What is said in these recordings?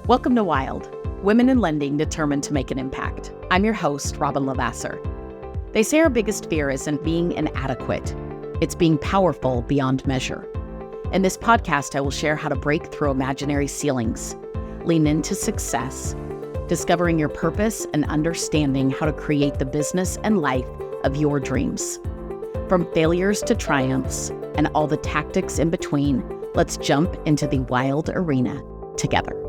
Welcome to Wild, Women in Lending Determined to Make an Impact. I'm your host, Robyn LaVassaur. They say our biggest fear isn't being inadequate. It's being powerful beyond measure. In this podcast, I will share how to break through imaginary ceilings, lean into success, discovering your purpose, and understanding how to create the business and life of your dreams. From failures to triumphs and all the tactics in between, let's jump into the wild arena together.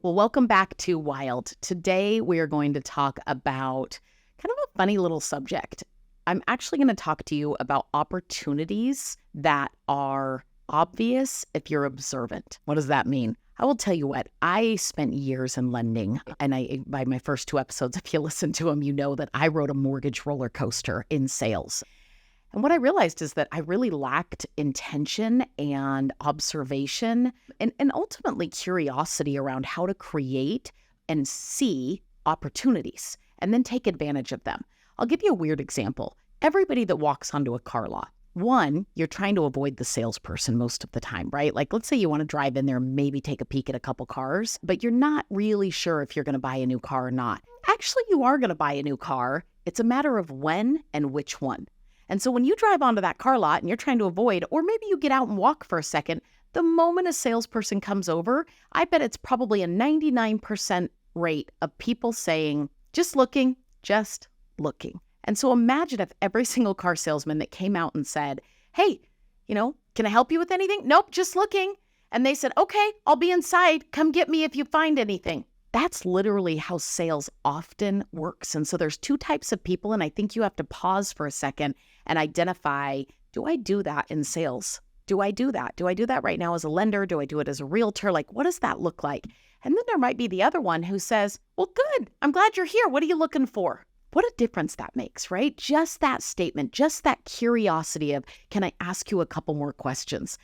Well, welcome back to Wild. Today, we are going to talk about kind of a funny little subject. I'm actually going to talk to you about opportunities that are obvious if you're observant. What does that mean? I will tell you what, I spent years in lending, and by my first two episodes, if you listen to them, you know that I rode a mortgage roller coaster in sales. And what I realized is that I really lacked intention and observation and ultimately curiosity around how to create and see opportunities and then take advantage of them. I'll give you a weird example. Everybody that walks onto a car lot, one, you're trying to avoid the salesperson most of the time, right? Like, let's say you want to drive in there and maybe take a peek at a couple cars, but you're not really sure if you're going to buy a new car or not. Actually, you are going to buy a new car. It's a matter of when and which one. And so when you drive onto that car lot and you're trying to avoid, or maybe you get out and walk for a second, the moment a salesperson comes over, I bet it's probably a 99% rate of people saying, just looking. And so imagine if every single car salesman that came out and said, hey, can I help you with anything? Nope, just looking. And they said, okay, I'll be inside. Come get me if you find anything. That's literally how sales often works. And so there's two types of people, and I think you have to pause for a second and identify, do I do that in sales? Do I do that? Do I do that right now as a lender? Do I do it as a realtor? Like, what does that look like? And then there might be the other one who says, well, good. I'm glad you're here. What are you looking for? What a difference that makes, right? Just that statement, just that curiosity of, can I ask you a couple more questions?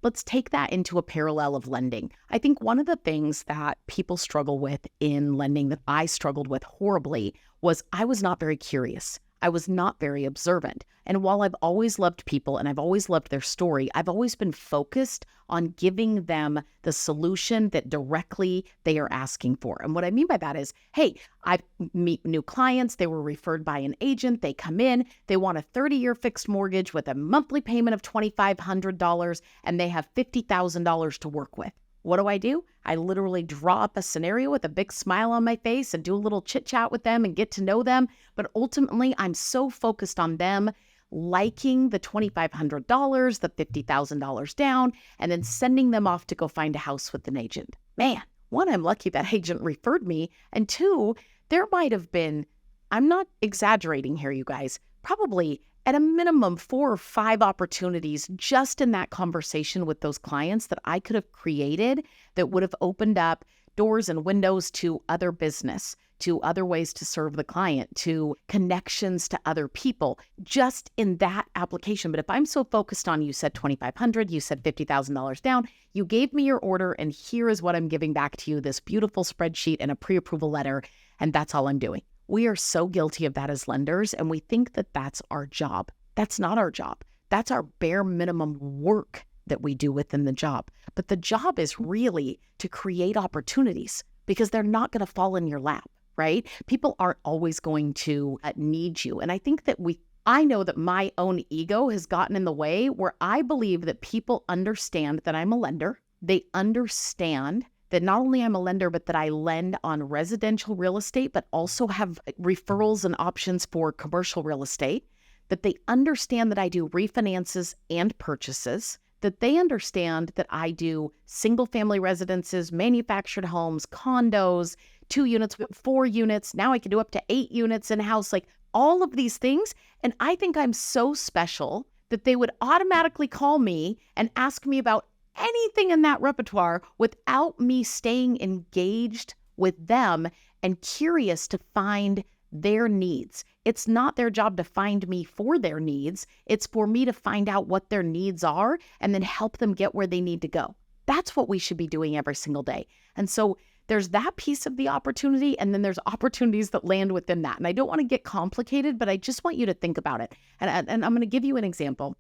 Let's take that into a parallel of lending. I think one of the things that people struggle with in lending that I struggled with horribly was I was not very curious. I was not very observant. And while I've always loved people and I've always loved their story, I've always been focused on giving them the solution that directly they are asking for. And what I mean by that is, hey, I meet new clients. They were referred by an agent. They come in. They want a 30-year fixed mortgage with a monthly payment of $2,500, and they have $50,000 to work with. What do? I literally draw up a scenario with a big smile on my face and do a little chit chat with them and get to know them. But ultimately, I'm so focused on them liking the $2,500, the $50,000 down, and then sending them off to go find a house with an agent. Man, one, I'm lucky that agent referred me. And two, there might have been, I'm not exaggerating here, you guys, probably at a minimum 4 or 5 opportunities just in that conversation with those clients that I could have created that would have opened up doors and windows to other business, to other ways to serve the client, to connections to other people, just in that application. But if I'm so focused on, you said $2,500, you said $50,000 down, you gave me your order, and here is what I'm giving back to you, this beautiful spreadsheet and a pre-approval letter, and that's all I'm doing. We are so guilty of that as lenders, and we think that that's our job. That's not our job. That's our bare minimum work that we do within the job. But the job is really to create opportunities because they're not going to fall in your lap, right? People aren't always going to need you. And I think that I know that my own ego has gotten in the way where I believe that people understand that I'm a lender. They understand that not only I'm a lender, but that I lend on residential real estate, but also have referrals and options for commercial real estate, that they understand that I do refinances and purchases, that they understand that I do single family residences, manufactured homes, condos, 2 units, 4 units. Now I can do up to 8 units in house, like all of these things. And I think I'm so special that they would automatically call me and ask me about anything in that repertoire without me staying engaged with them and curious to find their needs. It's not their job to find me for their needs. It's for me to find out what their needs are and then help them get where they need to go. That's what we should be doing every single day. And so there's that piece of the opportunity, and then there's opportunities that land within that. And I don't want to get complicated, but I just want you to think about it. And I'm going to give you an example.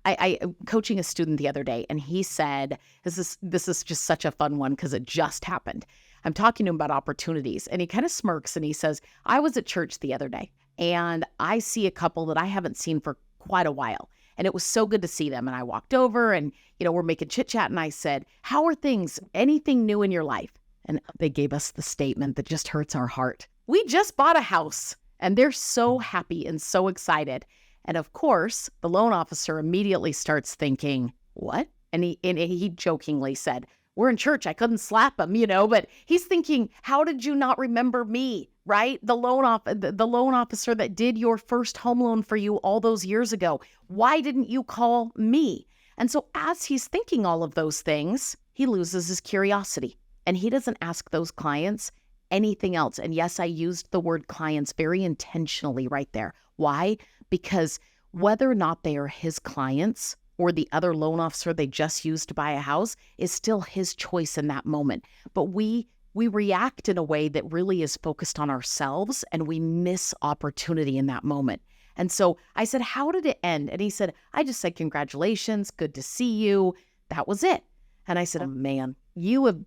I coaching a student the other day, and he said, this is just such a fun one because it just happened. I'm talking to him about opportunities, and he kind of smirks and he says, I was at church the other day and I see a couple that I haven't seen for quite a while. And it was so good to see them. And I walked over and, we're making chit chat. And I said, how are things? Anything new in your life? And they gave us the statement that just hurts our heart. We just bought a house. And they're so happy and so excited. And of course, the loan officer immediately starts thinking, what? And he jokingly said, we're in church. I couldn't slap him, but he's thinking, how did you not remember me, right? The loan officer that did your first home loan for you all those years ago. Why didn't you call me? And so as he's thinking all of those things, he loses his curiosity and he doesn't ask those clients anything else. And yes, I used the word clients very intentionally right there. Why? Because whether or not they are his clients or the other loan officer they just used to buy a house is still his choice in that moment. But we react in a way that really is focused on ourselves and we miss opportunity in that moment. And so I said, how did it end? And he said, I just said, congratulations, good to see you. That was it. And I said, oh man, you've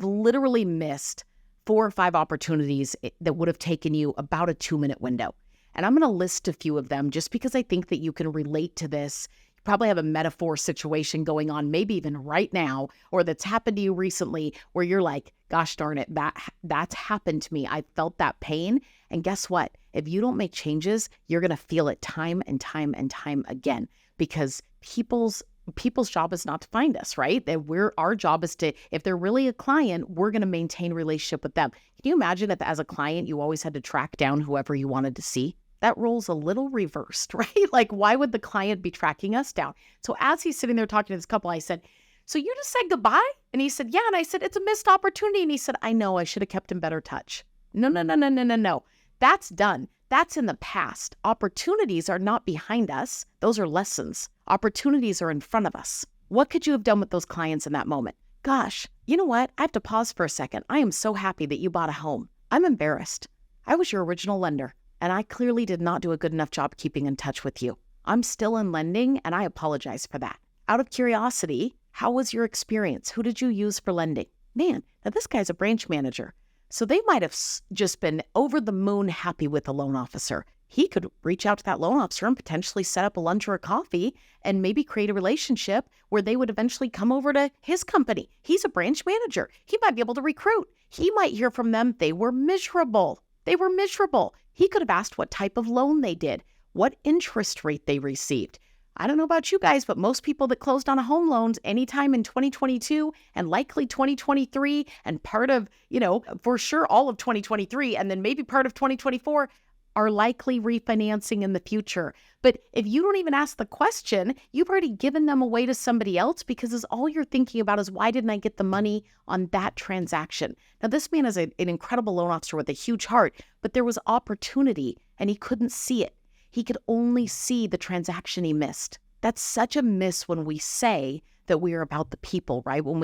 literally missed 4 or 5 opportunities that would have taken you about a 2-minute window. And I'm going to list a few of them just because I think that you can relate to this. You probably have a metaphor situation going on, maybe even right now, or that's happened to you recently where you're like, gosh darn it, that's happened to me. I felt that pain. And guess what? If you don't make changes, you're going to feel it time and time and time again, because people's job is not to find us, right? Our job is to, if they're really a client, we're going to maintain relationship with them. Can you imagine if as a client, you always had to track down whoever you wanted to see? That role's a little reversed, right? Like, why would the client be tracking us down? So as he's sitting there talking to this couple, I said, so you just said goodbye? And he said, yeah. And I said, it's a missed opportunity. And he said, I know, I should have kept in better touch. No. That's done. That's in the past. Opportunities are not behind us. Those are lessons. Opportunities are in front of us. What could you have done with those clients in that moment? Gosh, you know what? I have to pause for a second. I am so happy that you bought a home. I'm embarrassed. I was your original lender, and I clearly did not do a good enough job keeping in touch with you. I'm still in lending, and I apologize for that. Out of curiosity, how was your experience? Who did you use for lending? Man, now this guy's a branch manager. So they might have just been over the moon happy with the loan officer. He could reach out to that loan officer and potentially set up a lunch or a coffee and maybe create a relationship where they would eventually come over to his company. He's a branch manager. He might be able to recruit. He might hear from them. They were miserable. He could have asked what type of loan they did, what interest rate they received. I don't know about you guys, but most people that closed on a home loans anytime in 2022 and likely 2023 and part of, for sure all of 2023 and then maybe part of 2024 are likely refinancing in the future. But if you don't even ask the question, you've already given them away to somebody else because all you're thinking about is, why didn't I get the money on that transaction? Now, this man is an incredible loan officer with a huge heart, but there was opportunity and he couldn't see it. He could only see the transaction he missed. That's such a miss when we say that we are about the people, right? When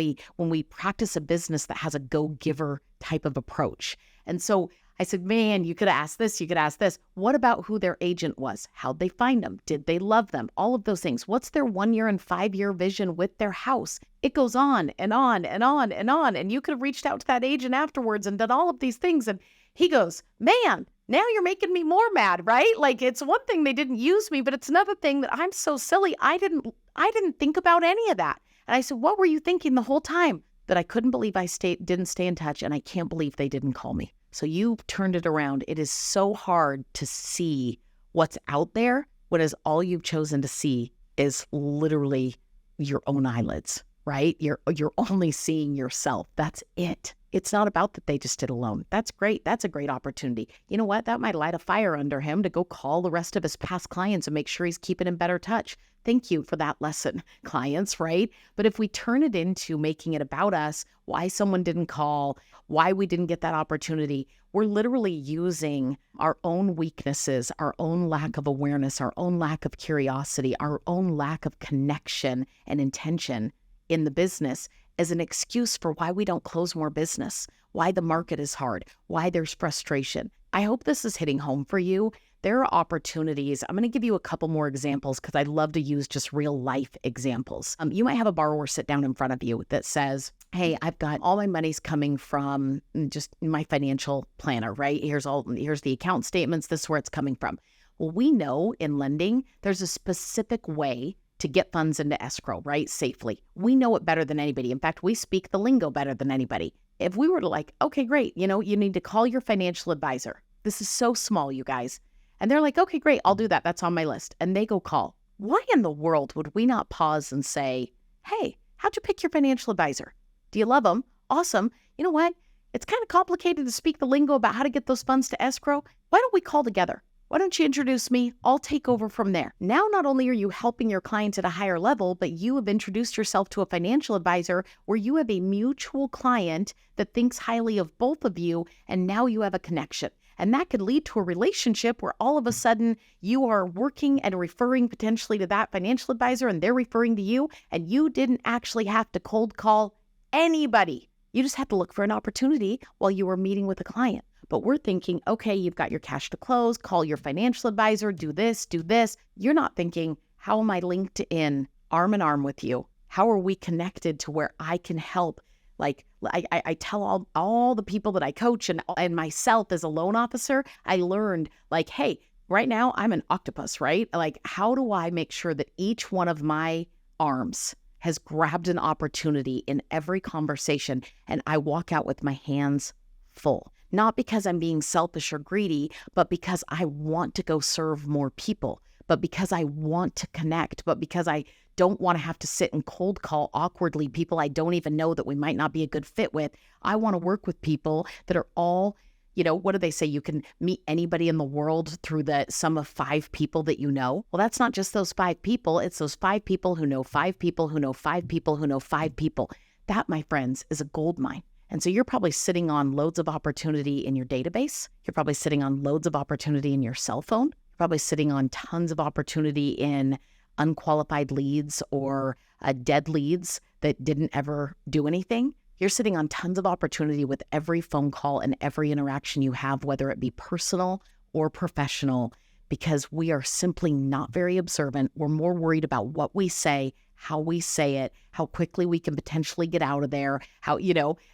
we practice a business that has a go-giver type of approach. And so I said, man, you could ask this, you could ask this. What about who their agent was? How'd they find them? Did they love them? All of those things. What's their 1-year and 5-year vision with their house? It goes on and on and on and on. And you could have reached out to that agent afterwards and done all of these things. And he goes, man, now you're making me more mad, right? Like, it's one thing they didn't use me, but it's another thing that I'm so silly. I didn't think about any of that. And I said, what were you thinking the whole time? That I couldn't believe I didn't stay in touch, and I can't believe they didn't call me. So you turned it around. It is so hard to see what's out there when all you've chosen to see is literally your own eyelids, right? You're only seeing yourself. That's it. It's not about that they just did a loan. That's great. That's a great opportunity. You know what? That might light a fire under him to go call the rest of his past clients and make sure he's keeping in better touch. Thank you for that lesson, clients, right? But if we turn it into making it about us, why someone didn't call, why we didn't get that opportunity, we're literally using our own weaknesses, our own lack of awareness, our own lack of curiosity, our own lack of connection and intention in the business as an excuse for why we don't close more business, why the market is hard, why there's frustration. I hope this is hitting home for you, there are opportunities. I'm going to give you a couple more examples because I love to use just real life examples. You might have a borrower sit down in front of you that says, hey, I've got all my money's coming from just my financial planner, right? Here's the account statements. This is where it's coming from. Well, we know in lending, there's a specific way to get funds into escrow, right? Safely. We know it better than anybody. In fact, we speak the lingo better than anybody. If we were to okay, great. You need to call your financial advisor. This is so small, you guys. And they're like, okay, great. I'll do that. That's on my list. And they go call. Why in the world would we not pause and say, hey, how'd you pick your financial advisor? Do you love them? Awesome. You know what? It's kind of complicated to speak the lingo about how to get those funds to escrow. Why don't we call together? Why don't you introduce me? I'll take over from there. Now, not only are you helping your clients at a higher level, but you have introduced yourself to a financial advisor where you have a mutual client that thinks highly of both of you, and now you have a connection. And that could lead to a relationship where all of a sudden you are working and referring potentially to that financial advisor, and they're referring to you, and you didn't actually have to cold call anybody. You just had to look for an opportunity while you were meeting with a client. But we're thinking, okay, you've got your cash to close, call your financial advisor, do this, do this. You're not thinking, how am I linked in arm in arm with you? How are we connected to where I can help? Like I tell all the people that I coach and myself as a loan officer, I learned hey, right now I'm an octopus, right? How do I make sure that each one of my arms has grabbed an opportunity in every conversation and I walk out with my hands full? Not because I'm being selfish or greedy, but because I want to go serve more people, but because I want to connect, but because I don't want to have to sit and cold call awkwardly people I don't even know that we might not be a good fit with. I want to work with people that are all, what do they say? You can meet anybody in the world through the sum of 5 people that you know. Well, that's not just those 5 people. It's those 5 people who know 5 people who know 5 people who know 5 people. That, my friends, is a gold mine. And so you're probably sitting on loads of opportunity in your database. You're probably sitting on loads of opportunity in your cell phone. You're probably sitting on tons of opportunity in unqualified leads or dead leads that didn't ever do anything. You're sitting on tons of opportunity with every phone call and every interaction you have, whether it be personal or professional, because we are simply not very observant. We're more worried about what we say, how we say it, how quickly we can potentially get out of there, how,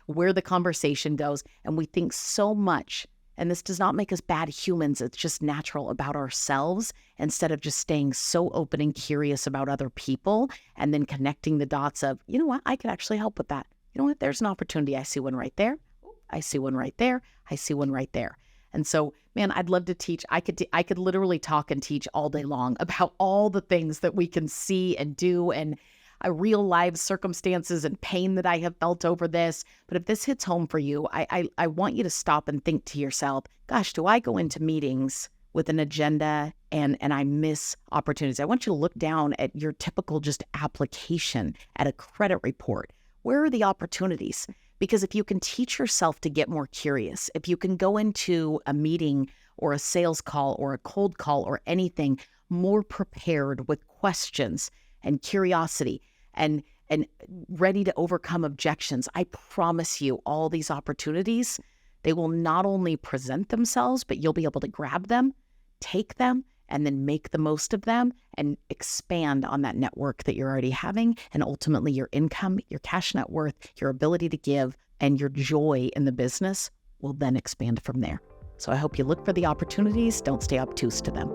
where the conversation goes. And we think so much, and this does not make us bad humans, it's just natural, about ourselves, instead of just staying so open and curious about other people and then connecting the dots of, you know what, I could actually help with that. You know what, there's an opportunity. I see one right there. I see one right there. I see one right there. And so, man, I'd love to teach. I could literally talk and teach all day long about all the things that we can see and do, and real live circumstances and pain that I have felt over this. But if this hits home for you, I want you to stop and think to yourself, gosh, do I go into meetings with an agenda and I miss opportunities? I want you to look down at your typical just application at a credit report. Where are the opportunities? Because if you can teach yourself to get more curious, if you can go into a meeting or a sales call or a cold call or anything more prepared with questions and curiosity and ready to overcome objections, I promise you all these opportunities, they will not only present themselves, but you'll be able to grab them, take them, and then make the most of them and expand on that network that you're already having. And ultimately your income, your cash net worth, your ability to give, and your joy in the business will then expand from there. So I hope you look for the opportunities. Don't stay obtuse to them.